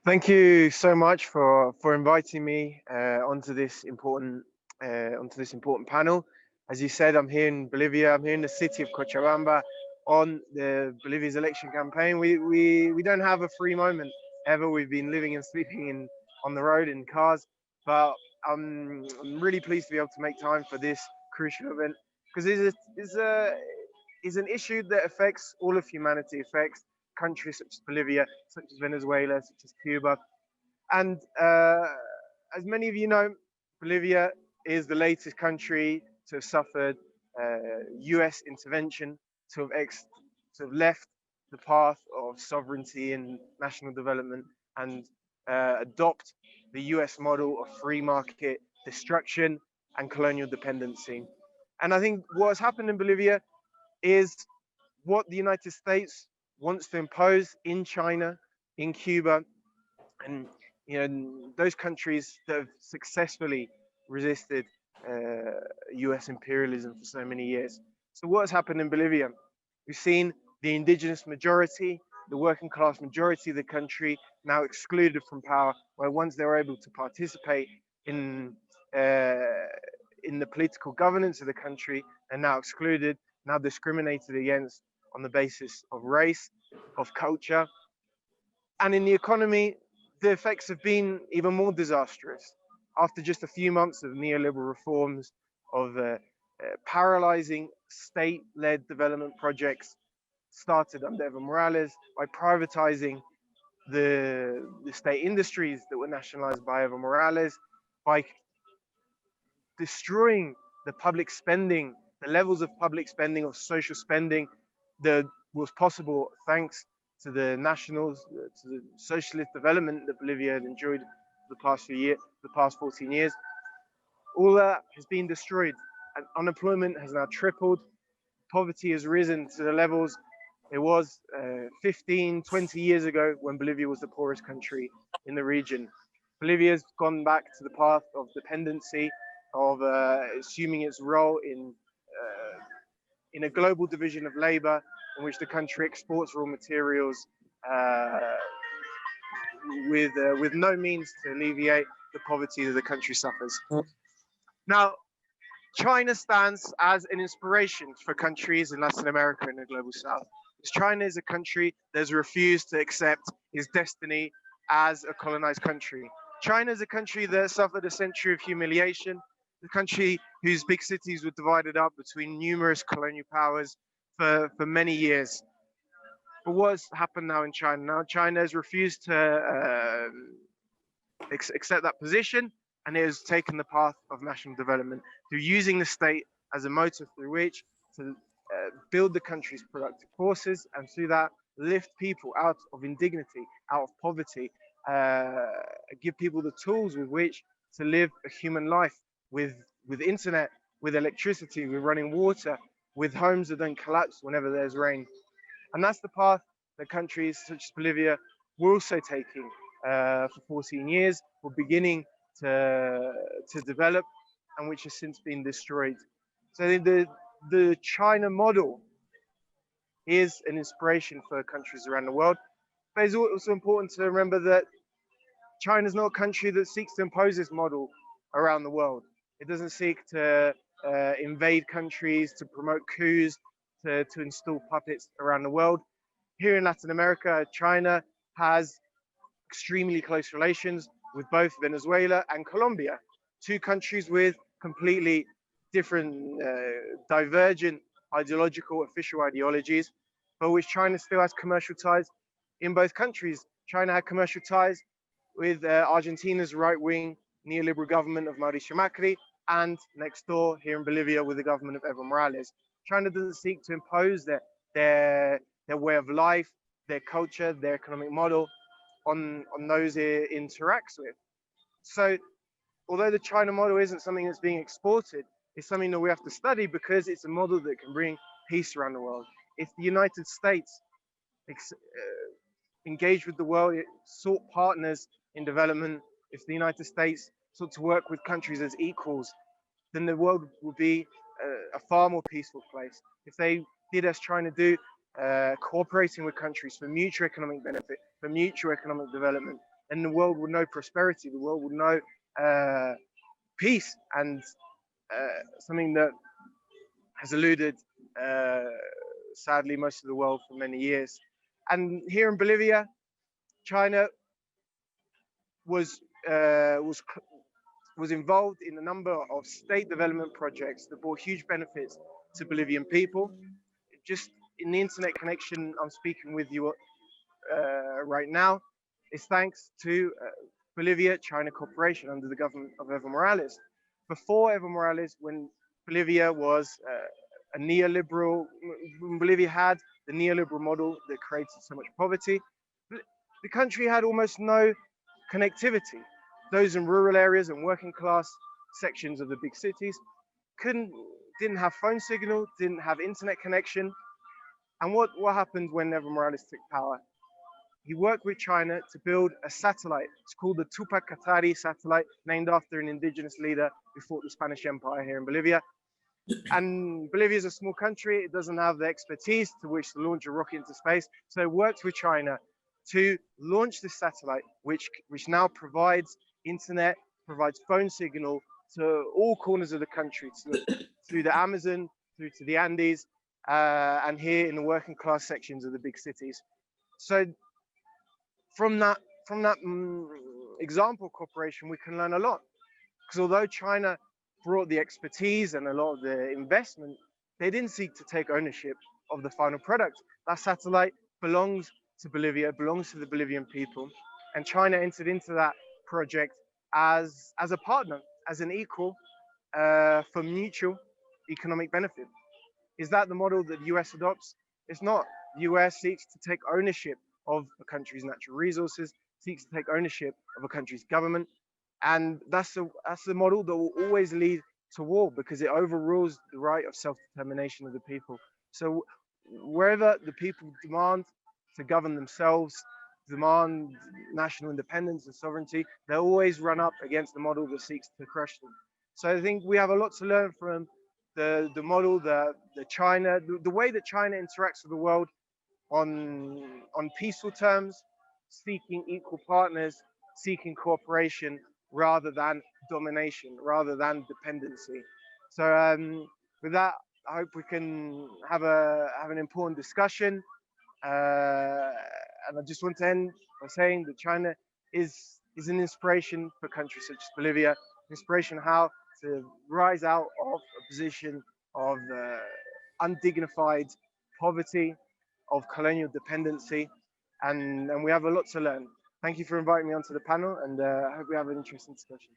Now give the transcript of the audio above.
Thank you so much for inviting me onto this important panel. As you said, I'm here in Bolivia. I'm here in the city of Cochabamba on the Bolivia's election campaign. We don't have a free moment ever. We've been living and sleeping in on the road in cars, but I'm really pleased to be able to make time for this crucial event because is an issue that affects all of humanity, affects countries such as Bolivia, such as Venezuela, such as Cuba. And as many of you know, Bolivia is the latest country to have suffered US intervention, to have, to have left the path of sovereignty and national development and adopt the US model of free market destruction and colonial dependency. And I think what has happened in Bolivia is what the United States wants to impose in China, in Cuba, and those countries that have successfully resisted U.S. imperialism for so many years. So what has happened in Bolivia? We've seen the indigenous majority, the working class majority of the country now excluded from power, where once they were able to participate in uh, in the political governance of the country, they're now excluded, now discriminated against on the basis of race, of culture, and in the economy, the effects have been even more disastrous. After just a few months of neoliberal reforms, of paralyzing state led development projects started under Evo Morales, by privatizing the state industries that were nationalized by Evo Morales, by destroying the public spending, the levels of public spending, of social spending that was possible thanks to the nationals, to the socialist development that Bolivia had enjoyed the past few years, the past 14 years. All that has been destroyed, and unemployment has now tripled. Poverty has risen to the levels it was 15, 20 years ago when Bolivia was the poorest country in the region. Bolivia has gone back to the path of dependency, of assuming its role in a global division of labor in which the country exports raw materials uh, with no means to alleviate the poverty that the country suffers. Now, China stands as an inspiration for countries in Latin America and the global south. Because China is a country that has refused to accept its destiny as a colonized country. China is a country that suffered a century of humiliation, a country whose big cities were divided up between numerous colonial powers for many years. But what's happened now in China? Now China has refused to accept that position, and it has taken the path of national development through using the state as a motive through which to build the country's productive forces, and through that lift people out of indignity, out of poverty, give people the tools with which to live a human life with internet, with electricity, with running water, with homes that don't collapse whenever there's rain. And that's the path that countries such as Bolivia were also taking for 14 years, were beginning to develop, and which has since been destroyed. So the China model is an inspiration for countries around the world. But it's also important to remember that China is not a country that seeks to impose this model around the world. It doesn't seek to invade countries, to promote coups, to install puppets around the world. Here in Latin America, China has extremely close relations with both Venezuela and Colombia, two countries with completely different, divergent ideological, official ideologies, but which China still has commercial ties in both countries. China had commercial ties with Argentina's right-wing neoliberal government of Mauricio Macri, and next door here in Bolivia with the government of Evo Morales. China doesn't seek to impose their way of life, their culture, their economic model on those it interacts with. So although the China model isn't something that's being exported, it's something that we have to study because it's a model that can bring peace around the world. If the United States engaged with the world, it sought partners in development, if the United States sought to work with countries as equals, then the world would be a far more peaceful place. If they did as China do, cooperating with countries for mutual economic benefit, for mutual economic development, then the world would know prosperity, the world would know peace, and something that has eluded, uh, sadly, most of the world for many years. And here in Bolivia, China was uh, was was involved in a number of state development projects that brought huge benefits to Bolivian people. Just in the internet connection I'm speaking with you right now is thanks to Bolivia-China cooperation under the government of Evo Morales. Before Evo Morales, when Bolivia was a neoliberal, when Bolivia had the neoliberal model that created so much poverty, the country had almost no connectivity. Those in rural areas and working class sections of the big cities couldn't, didn't have phone signal, didn't have internet connection. And what happened when Evo Morales took power? He worked with China to build a satellite. It's called the Tupac Katari satellite, named after an indigenous leader who fought the Spanish Empire here in Bolivia. And Bolivia is a small country. It doesn't have the expertise to which to launch a rocket into space. So it worked with China to launch this satellite, which now provides internet, provides phone signal to all corners of the country, through the Amazon, through to the Andes, and here in the working class sections of the big cities. So from that example cooperation, we can learn a lot. Because although China brought the expertise and a lot of the investment, they didn't seek to take ownership of the final product. That satellite belongs to Bolivia, belongs to the Bolivian people, and China entered into that project as a partner, as an equal, for mutual economic benefit. Is that the model that the US adopts? It's not. The US seeks to take ownership of a country's natural resources, seeks to take ownership of a country's government, and that's the model that will always lead to war, because it overrules the right of self-determination of the people. So wherever the people demand to govern themselves, demand national independence and sovereignty, they'll always run up against the model that seeks to crush them. So I think we have a lot to learn from the model, the China, the way that China interacts with the world on peaceful terms, seeking equal partners, seeking cooperation rather than domination, rather than dependency. So with that, I hope we can have an important discussion. And I just want to end by saying that China is an inspiration for countries such as Bolivia, inspiration how to rise out of a position of undignified poverty, of colonial dependency, and we have a lot to learn. Thank you for inviting me onto the panel, and I hope we have an interesting discussion.